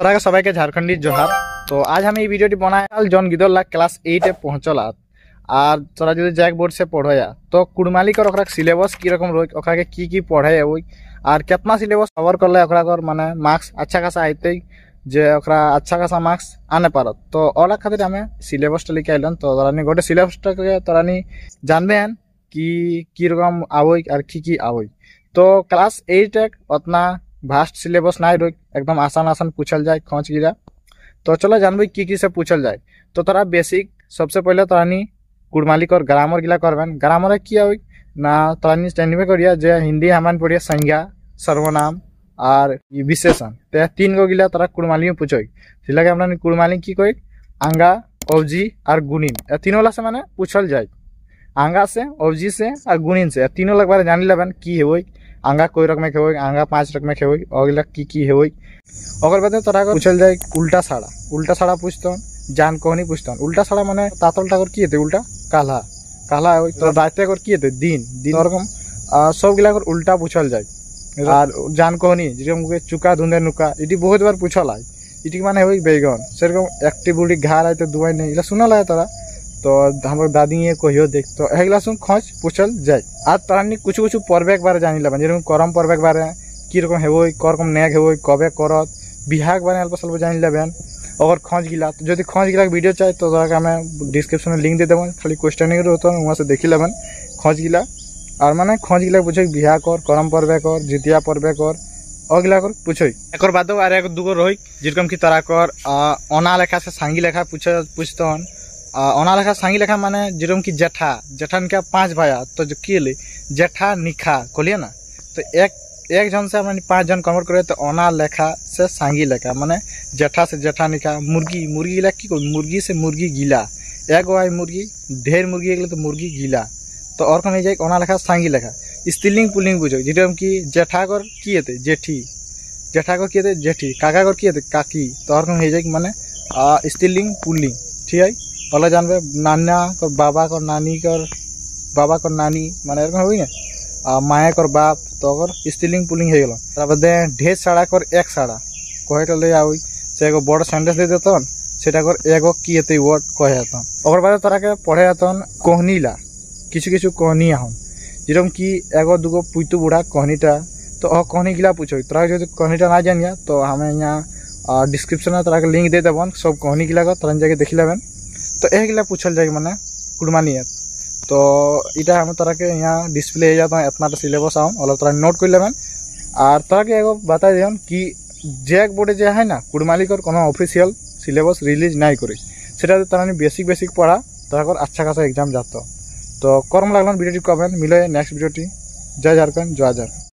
তোরা সবাইকে ঝাড়খণ্ডী জোহার। তো আজ আমি এই ভিডিওটি বানাই জন গিদরলা ক্লাস 8 এ পৌঁছলা। আর তোরা যদি জ্যাক बोर्ड से पढ़ोया तो कुड़माली कर ओकरा सिलेबस की रकम रोक ओकरा के की पढ़ाए ओई और कितना सिलेबस कवर करले ओकरा कर माने मार्क्स अच्छा खासा आइते जे ओकरा अच्छा खासा मार्क्स आने पारत। तो ओला खातिर हमें सिलेबस टा लिखे आइलन। तो तोरानी गोटे सिलेबस टा के तोरानी जानबे हन की रकम आवई और की आवई। तो क्लास 8 तक उतना भास्ट सिलेबस ना रोक एकदम आसान आसान पूछल जाए खोज गिरा। तो चलो जानबे की से पूछल जाए। तो तोरा बेसिक सबसे पहले तोरानी कुड़माली कर ग्रामर गिला करबेन। ग्रामर किया हुई ना तोरानी स्टैंडिंग करिया जे हिंदी हमान पढ़िया संज्ञा सर्वनाम और विशेषण ते तीन गो गिला तोरा कुड़माली में पूछोई। सिला के हमरा कुड़माली की कोई आंगा अवजी और गुणिन ए तीनों ला से माने पूछल जाए। आंगा से अवजी से और गुणिन से तीनों लग बारे जान लेबेन की होई। आंगा कोई रकम के होई आंगा 5 रकम के होई और गिला की होई। ओकर बाद तोरा को पूछल जाए उल्टा साड़ा पूछतो जान कहनी पूछता। उल्टा साड़ा माने तातल टाकर की हेते उल्टा काला काला होई। तो राते कर की हेते दिन दिन रकम सब गिला कर उल्टा पूछल जाए। और जान कहनी जेरकम के चुका धुंदे नुका इटी बहुत बार पूछल आय। इटी माने होई बैगन सेरकम एक्टिविटी घार आय तो दुआई नहीं इला सुनल आय तोरा। तो हमर दादी ये कहियो देख तो एगला सुन खोज पूछल जाए। आज तरानी कुछ पर्वे के बारे जानि लेबन जेरकम करम पर्वे के बारे की रकम हेबोई करकम नेग हेबोई कबे करत बिहाग बारे अल्प स्वल्प जानि लेबन। अगर खोज गिला तो जो खोज गिला वीडियो चाहिए तो हमें डिस्क्रिप्शन में लिंक दे देव खाली क्वेश्चन होता है वहाँ से देखी लेबन खोज गिला। और माने खोज गिला पूछे बिहा कर करम पर्वे कर जितिया पर्वे कर अगला कर पूछे एक बाद और एक दूगो रही जेरकम की तरह कर अना लेखा से सांगी लेखा पूछते हन। अना लेखा सांगी लेखा माने जेरकम की जेठा जेठन के 5 भाया तो जो की जेठा निखा कहलिए ना। तो एक जन से अपने 5 जन कन्वर्ट करे तो अना लेखा से सांगी लेखा माने जेठा से जेठा निखा। मुर्गी गिला की मुर्गी से मुर्गी गिला एगो आई मुर्गी ढेर मुर्गी गले तो मुर्गी गिला। तो और कम जाए अना लेखा सांगी लेखा स्त्रीलिंग पुल्लिंग बुझो जेरकम की जेठा कर की हेते जेठी जेठा कर की हेते जेठी काका कर की हेते काकी। तो और कम जाए माने स्त्रीलिंग पुल्लिंग ठीक है। और जानबे नाना कर बाबा कर नानी माने एरकम होई ना माया कर बाप तो अगर स्त्रीलिंग पुल्लिंग हो गल। ढेर साड़ा कर एक साड़ा कहे ले आई से एगो बड़ सेंटेंस दे देतन सेटा कर एगो की हेते वर्ड कहे हेतन। ओकर बाद तोरा के पढ़े हेतन कहनीला किछु कहनी हन जेरकम की एगो दूगो पुइतु बूढ़ा कहनीटा। तो कहनी गिला पूछो तोरा जो कहनीटा ना जानिया तो हमें यहाँ डिस्क्रिप्शन में तोरा के लिंक दे देवन सब कहनी गिला को तोरा जाके देख लेबन। तो ए गिला पूछल जाए माने कुड़मानी। तो इटा हम तोरा के यहाँ डिस्प्ले हो जाता है इतना सिलेबस आम और तोरा नोट कर लेबन। और तोरा के एगो बता दियन कि जैक बोर्ड जे है ना कुड़माली कर कोनो ऑफिशियल सिलेबस रिलीज नहीं करे सेटा तोरा बेसिक पढ़ा तोरा कर अच्छा खासा एग्जाम जाता। तो करम लागलन वीडियो कमेंट मिले नेक्स्ट वीडियो जय झारखंड जय झारखंड।